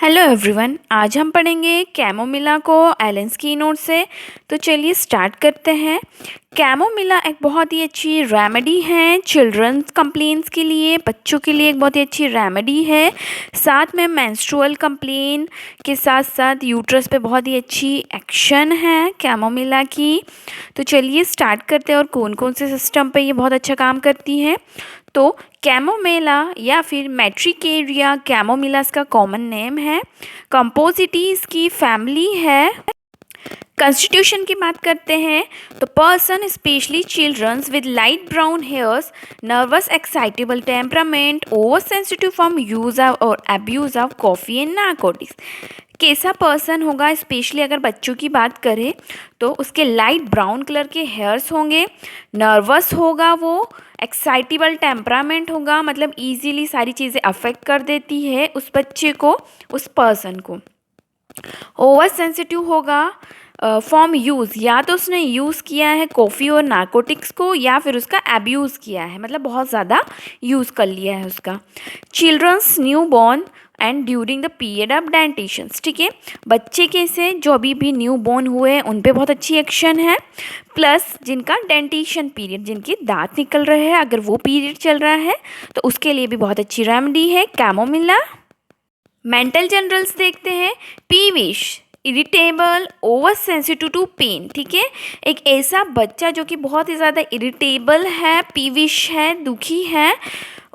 Hello everyone, आज हम पढ़ेंगे कैमोमिला को एलेंस की नोट से। तो चलिए स्टार्ट करते हैं। कैमोमिला एक बहुत ही अच्छी रेमेडी है चिल्ड्रंस कंप्लेंट्स के लिए, बच्चों के लिए एक बहुत ही अच्छी रेमेडी है। साथ में मेंस्ट्रुअल कंप्लेन के साथ साथ यूट्रस पे बहुत ही अच्छी एक्शन है कैमोमिला की। तो चलिए स्टार्ट करते हैं और कौन कौन से सिस्टम पे ये बहुत अच्छा काम करती है। तो कैमोमिला या फिर मैट्रिकेरिया कैमोमिलास का कॉमन नेम है। कंपोजिटीज की फैमिली है। कंस्टिट्यूशन की बात करते हैं तो person specially childrens with light brown hairs, nervous excitable temperament, over sensitive from use और abuse of coffee and narcotics. कैसा पर्सन होगा, स्पेशली अगर बच्चों की बात करें तो उसके लाइट ब्राउन कलर के हेयर्स होंगे, नर्वस होगा, वो एक्साइटेबल टेम्परामेंट होगा, मतलब इजीली सारी चीज़ें अफेक्ट कर देती है उस बच्चे को, उस पर्सन को। ओवर सेंसिटिव होगा फॉर्म यूज़, या तो उसने यूज़ किया है कॉफ़ी और नार्कोटिक्स को या फिर उसका एब्यूज़ किया है, मतलब बहुत ज़्यादा यूज़ कर लिया है उसका। Childrens new born and during the period of dentitions, ठीक है, बच्चे कैसे जो अभी भी न्यू बॉर्न हुए हैं उन पे बहुत अच्छी एक्शन है। प्लस जिनका डेंटेशन पीरियड, जिनके दांत निकल रहे हैं, अगर वो पीरियड चल रहा है तो उसके लिए भी बहुत अच्छी रेमेडी है कैमोमिला। मेंटल जनरल्स देखते हैं। Peevish, irritable, over sensitive to pain, ठीक है, एक ऐसा बच्चा जो कि बहुत ही ज़्यादा इरिटेबल है, पीविश है, दुखी है,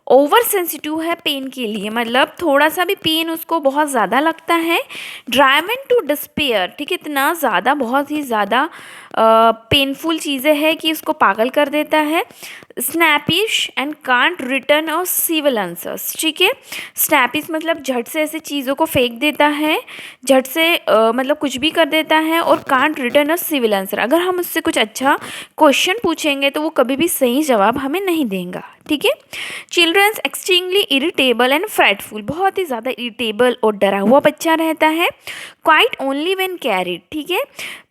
ओवर सेंसिटिव है पेन के लिए, मतलब थोड़ा सा भी पेन उसको बहुत ज़्यादा लगता है। ड्राइवन टू डिस्पेयर, ठीक है, इतना ज़्यादा बहुत ही ज़्यादा पेनफुल चीज़ें हैं कि उसको पागल कर देता है। स्नैपिश एंड कांट रिटर्न और सिविल आंसर्स, ठीक है, स्नैपिश मतलब झट से ऐसे चीज़ों को फेंक देता है, झट से मतलब कुछ भी कर देता है, और कांट रिटर्न और सिविल आंसर, अगर हम उससे कुछ अच्छा क्वेश्चन पूछेंगे तो वो कभी भी सही जवाब हमें नहीं देगा, ठीक है। चिल्ड्रंस एक्सट्रीमली इरिटेबल एंड फ्रेटफुल, बहुत ही ज़्यादा इरिटेबल और डरा हुआ बच्चा रहता है। क्वाइट ओनली व्हेन कैरिड, ठीक है,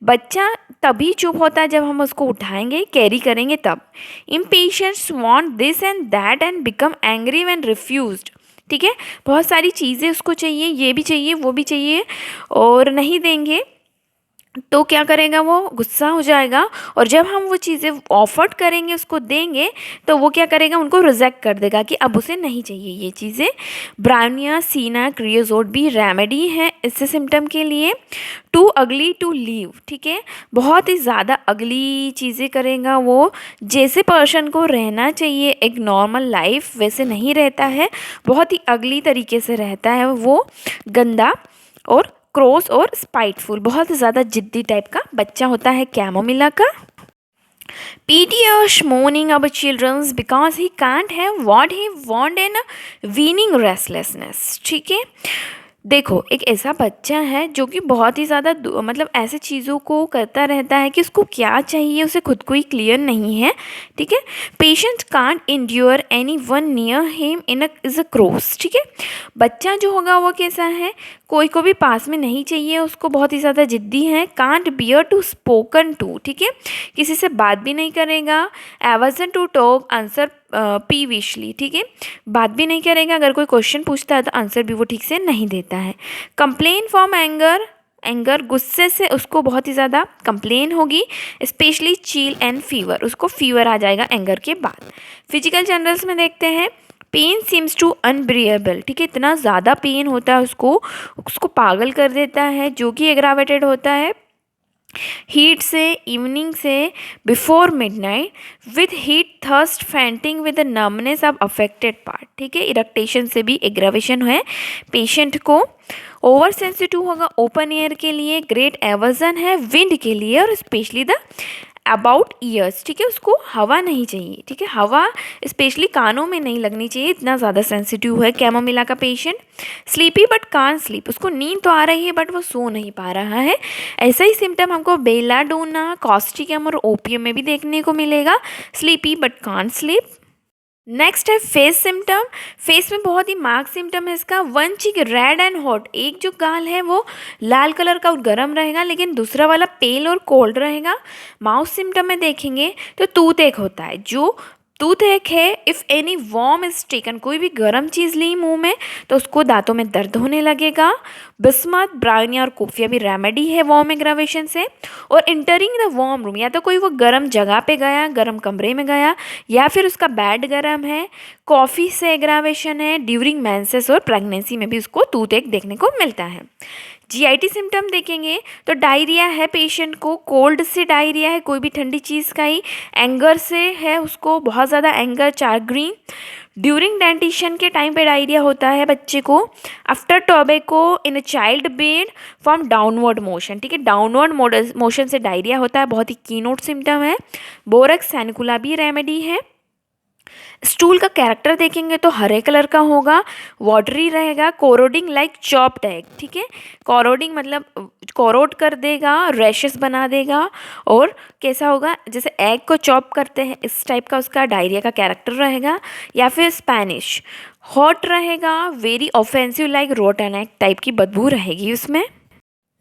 बच्चा तभी चुप होता है जब हम उसको उठाएंगे, कैरी करेंगे तब। Impatience, want this and that and become angry when refused, ठीक है, बहुत सारी चीज़ें उसको चाहिए, ये भी चाहिए वो भी चाहिए, और नहीं देंगे तो क्या करेगा, वो गुस्सा हो जाएगा, और जब हम वो चीज़ें ऑफर्ड करेंगे, उसको देंगे, तो वो क्या करेगा, उनको रिजेक्ट कर देगा कि अब उसे नहीं चाहिए ये चीज़ें। ब्राउनिया सीना क्रियोजोट भी रेमेडी है इससे सिम्टम के लिए। टू अगली टू लीव, ठीक है, बहुत ही ज़्यादा अगली चीज़ें करेगा वो, जैसे पर्सन को रहना चाहिए एक नॉर्मल लाइफ वैसे नहीं रहता है, बहुत ही अगली तरीके से रहता है वो, गंदा और क्रोस और स्पाइटफुल, बहुत ज़्यादा जिद्दी टाइप का बच्चा होता है कैमोमिला का। Piteous mourning about children because he can't have what he want and weaning restlessness, ठीक है। देखो, एक ऐसा बच्चा है जो कि बहुत ही ज़्यादा मतलब ऐसे चीज़ों को करता रहता है कि उसको क्या चाहिए उसे खुद को ही क्लियर नहीं है, ठीक है। Patient can't endure any one near him in is a cross, ठीक है, बच्चा जो होगा वो कैसा है, कोई को भी पास में नहीं चाहिए उसको, बहुत ही ज़्यादा ज़िद्दी है। Can't bear to spoken to, ठीक है, किसी से बात भी नहीं करेगा। Aversion to talk answer peevishly, ठीक है, बात भी नहीं करेगा, अगर कोई क्वेश्चन पूछता है तो आंसर भी वो ठीक से नहीं देता है। कंप्लेन फ्रॉम एंगर, गुस्से से उसको बहुत ही ज़्यादा कंप्लेन होगी। स्पेशली चील एंड फीवर, उसको फीवर आ जाएगा एंगर के बाद। फिजिकल जनरल्स में देखते हैं। पेन सीम्स टू अनबियरेबल, ठीक है, इतना ज़्यादा पेन होता है उसको पागल कर देता है, जो कि एग्रावेटेड होता है हीट से, इवनिंग से, before midnight, with heat, thirst, fainting with the numbness of affected part, ठीक है, इरेक्टेशन से भी एग्रावेशन है पेशेंट को। ओवर सेंसिटिव होगा ओपन एयर के लिए, ग्रेट एवर्जन है विंड के लिए, और स्पेशली द अबाउट ईयर्स, ठीक है, उसको हवा नहीं चाहिए, ठीक है, हवा स्पेशली कानों में नहीं लगनी चाहिए, इतना ज़्यादा सेंसिटिव है कैमोमिला का patient. Sleepy but can't sleep, उसको नींद तो आ रही है बट वो सो नहीं पा रहा है। ऐसा ही सिम्टम हमको बेलाडोना, कॉस्टिकम और ओपियम में भी देखने को मिलेगा, sleepy but can't sleep. Next है फेस सिम्टम। फेस में बहुत ही मार्क सिम्टम है इसका। One cheek red and hot, एक जो गाल है वो लाल कलर का और गर्म रहेगा, लेकिन दूसरा वाला पेल और कोल्ड रहेगा। माउथ सिम्टम में देखेंगे तो टूथ एक होता है, जो टूथ एक है, if any worm is taken, कोई भी गर्म चीज़ ली मुंह में तो उसको दांतों में दर्द होने लगेगा। बिस्मथ, ब्राउनिया और कोफिया भी रेमेडी है वॉर्म एग्रावेशन से। और इंटरिंग द वॉर्म रूम, या तो कोई वो गर्म जगह पे गया, गर्म कमरे में गया, या फिर उसका बेड गर्म है, कॉफ़ी से एग्रावेशन है, ड्यूरिंग मेंसेस और प्रेगनेंसी में भी उसको टूथ एक देखने को मिलता है। जीआईटी सिम्टम देखेंगे तो डायरिया है पेशेंट को, कोल्ड से डायरिया है, कोई भी ठंडी चीज़ का ही, एंगर से है उसको, बहुत ज़्यादा एंगर, चार्ग्रीन। ड्यूरिंग डेंटिशन के टाइम पे डायरिया होता है बच्चे को। After tobacco in a child bed from downward motion, ठीक है, डाउनवर्ड मोशन से डायरिया होता है, बहुत ही कीनोट सिम्टम है। बोरक्स सैनिकुला भी रेमेडी है। स्टूल का कैरेक्टर देखेंगे तो हरे कलर का होगा, वाटरी रहेगा, कोरोडिंग लाइक चॉप्ड एग, ठीक है, कोरोडिंग मतलब कोरोड कर देगा, रैशेस बना देगा, और कैसा होगा, जैसे एग को चॉप करते हैं इस टाइप का उसका डायरिया का कैरेक्टर रहेगा। या फिर स्पेनिश, हॉट रहेगा, very offensive like rotten egg type की बदबू रहेगी उसमें।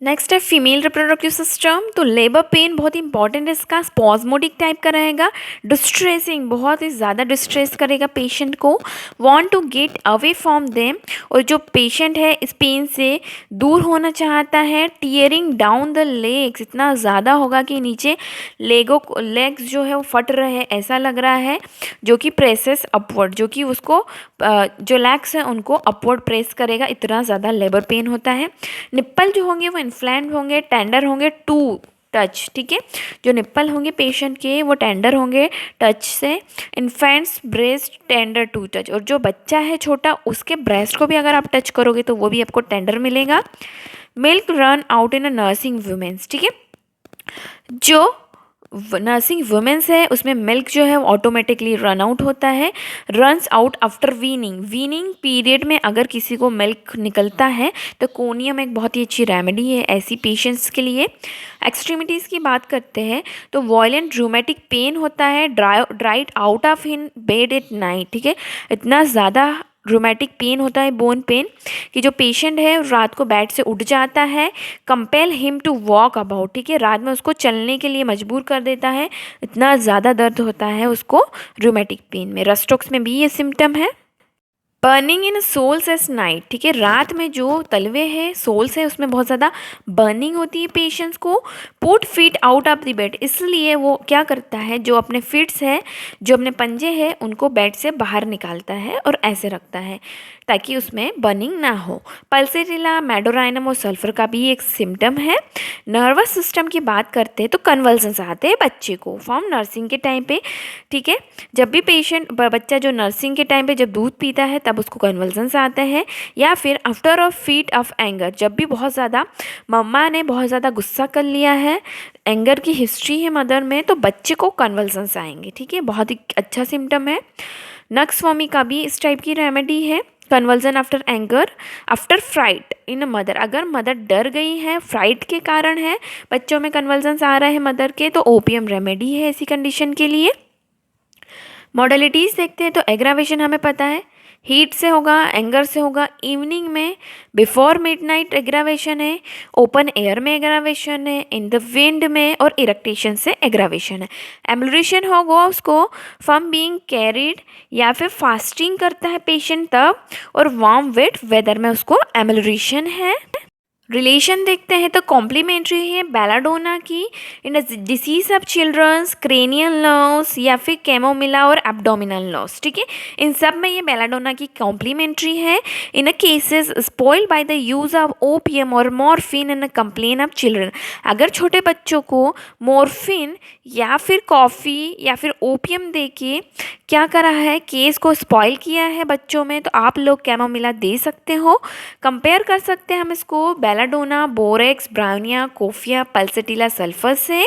नेक्स्ट है फीमेल रिप्रोडक्टिव सिस्टम, तो लेबर पेन बहुत ही इंपॉर्टेंट है इसका, स्पॉज्मोडिक टाइप का रहेगा। डिस्ट्रेसिंग, बहुत ही ज़्यादा डिस्ट्रेस करेगा पेशेंट को। Want to get away from them, और जो पेशेंट है इस पेन से दूर होना चाहता है। टीयरिंग डाउन द लेग्स, इतना ज़्यादा होगा कि नीचे लेग्स जो है वो फट रहे हैं ऐसा लग रहा है, जो कि प्रेसेस अपवर्ड, जो कि उसको जो लेग्स हैं उनको अपवर्ड प्रेस करेगा, इतना ज़्यादा लेबर पेन होता है। निप्पल जो होंगे वो इन्फ्लेम्ड होंगे, टेंडर होंगे टू टच, ठीक है, जो निप्पल होंगे पेशेंट के वो टेंडर होंगे टच से। Infants breast tender to touch, और जो बच्चा है छोटा उसके ब्रेस्ट को भी अगर आप टच करोगे तो वो भी आपको टेंडर मिलेगा। Milk run out in a nursing women's, ठीक है, जो नर्सिंग वुमेन्स है उसमें मिल्क जो है वो ऑटोमेटिकली रन आउट होता है। Runs out after weaning, weaning period में अगर किसी को मिल्क निकलता है तो कोनियम एक बहुत ही अच्छी रेमेडी है ऐसी पेशेंट्स के लिए। एक्सट्रीमिटीज़ की बात करते हैं तो वॉयलेंट रूमेटिक पेन होता है, dried out of in bed at night, ठीक है, इतना ज़्यादा रूमेटिक पेन होता है, बोन पेन, कि जो पेशेंट है रात को बेड से उठ जाता है। Compel him to walk about, ठीक है, रात में उसको चलने के लिए मजबूर कर देता है, इतना ज़्यादा दर्द होता है उसको रूमेटिक पेन में। रस्टॉक्स में भी ये सिम्टम है। Burning in soles as night, ठीक है, रात में जो तलवे हैं सोल्स है उसमें बहुत ज़्यादा बर्निंग होती है पेशेंट्स को। Put feet out of the bed, इसलिए वो क्या करता है, जो अपने फिट्स है, जो अपने पंजे हैं उनको बेड से बाहर निकालता है और ऐसे रखता है ताकि उसमें बर्निंग ना हो। पल्सेटिला, मेडोराइनम और सल्फर का भी एक सिम्टम है। नर्वस सिस्टम की बात करते हैं तो कन्वल्सन्स आते हैं बच्चे को फ्रॉम नर्सिंग के टाइम पे, ठीक है, जब भी बच्चा जो नर्सिंग के टाइम पे जब दूध पीता है तब उसको कन्वल्सन्स आते हैं। या फिर after a feet of anger, जब भी बहुत ज़्यादा मम्मा ने बहुत ज़्यादा गुस्सा कर लिया है, एंगर की हिस्ट्री है मदर में, तो बच्चे को कन्वल्सन्स आएंगे, ठीक है, बहुत ही अच्छा सिम्टम है। नक्स वॉमी का भी इस टाइप की रेमेडी है। Convulsion after anger, after fright in mother, अगर मदर डर गई है, फ्राइट के कारण है, बच्चों में कन्वल्जन्स आ रहे हैं मदर के, तो ओपियम रेमेडी है ऐसी कंडीशन के लिए। मॉडलिटीज़ देखते हैं तो एग्रावेशन हमें पता है, हीट से होगा, एंगर से होगा, इवनिंग में बिफोर मिडनाइट एग्रावेशन है, ओपन एयर में एग्रावेशन है, इन द विंड में, और इरेक्टेशन से एग्रावेशन है। एम्बुलेशन होगा उसको फ्रॉम बीइंग कैरिड, या फिर फास्टिंग करता है पेशेंट तब, और वार्म वेट वेदर में उसको एम्बुलेशन है। रिलेशन देखते हैं तो कॉम्प्लीमेंट्री है बेलाडोना की in disease of childrens, cranial loss, या फिर कैमोमिला और एब्डोमिनल लॉस, ठीक है, इन सब में ये बेलाडोना की कॉम्प्लीमेंट्री है। In a cases spoiled by the use of opium और morphine in a complain of children, अगर छोटे बच्चों को मॉर्फिन या फिर कॉफ़ी या फिर ओपियम दे के क्या करा है, केस को स्पॉइल किया है बच्चों में, तो आप लोग कैमोमिला दे सकते हो। कंपेयर कर सकते हैं हम इसको belladonna, borax, bryonia, coffea, pulsatilla sulphur से,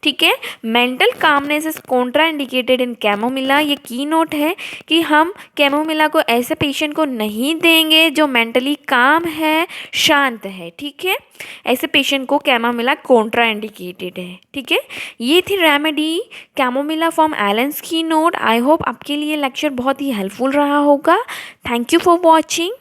ठीक है। Mental calmness is contraindicated in chamomilla, ये की नोट है कि हम कैमोमिला को ऐसे पेशेंट को नहीं देंगे जो मेंटली काम है, शांत है, ठीक है, ऐसे पेशेंट को कैमोमिला कॉन्ट्रा इंडिकेटेड है, ठीक है। ये थी रेमेडी कैमोमिला फ्रॉम एलेंस की नोट। आई होप आपके लिए लेक्चर बहुत ही हेल्पफुल रहा होगा। Thank you for watching.